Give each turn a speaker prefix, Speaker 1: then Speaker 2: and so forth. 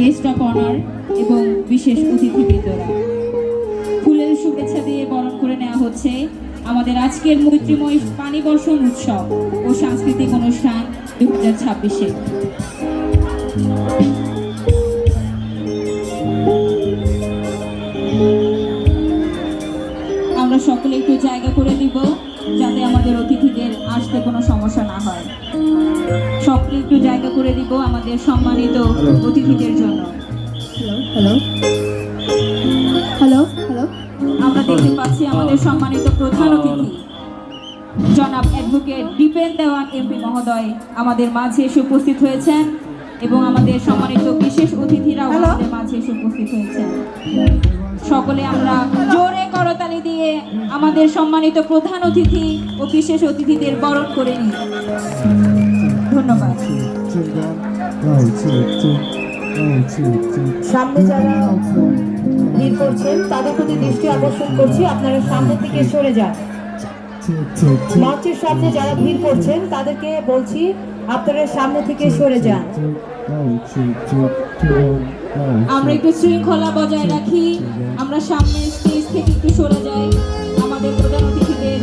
Speaker 1: Guest of honour এবং বিশেষ অতিথিবৃন্দরা, ফুলের শুভেচ্ছা দিয়ে বরণ করে নেওয়া হচ্ছে আমাদের আজকের মৈত্রীময় পানি বর্ষণ উৎসব ও সাংস্কৃতিক অনুষ্ঠান 2026-এ। আমরা সকলে একটু জায়গা করে দিব যাতে আমাদের অতিথিদের আসতে কোনো সমস্যা না হয়। সকলে একটু জায়গা করে দিব আমাদের সম্মানিত অতিথিদের জন্য। হ্যালো হ্যালো হ্যালো আমরা দেখতে পাচ্ছি আমাদের সম্মানিত প্রধান অতিথি জনাব অ্যাডভোকেট দীপেন দেওয়ান এমপি মহোদয় আমাদের মাঝে এসে উপস্থিত হয়েছেন এবং আমাদের সম্মানিত বিশেষ অতিথিরাও আমাদের মাঝে এসে উপস্থিত হয়েছেন। সকলে আমরা জোরে করতালি দিয়ে আমাদের সম্মানিত প্রধান অতিথি ও বিশেষ অতিথিদের বরণ করে নিই। ধন্যবাদ।
Speaker 2: সামনে যারা ভিড় করছেন তাদের প্রতি দৃষ্টি আকর্ষণ করছি, আপনারা সামনে থেকে সরে যান। মঞ্চের সামনে যারা ভিড় করছেন তাদেরকে বলছি আপনারা সামনে থেকে সরে যান।
Speaker 1: আমরা একটু শৃঙ্খলা বজায় রাখি, আমরা সামনে স্টেজ থেকে একটু সরে যাই আমাদের প্রধান অতিথিদের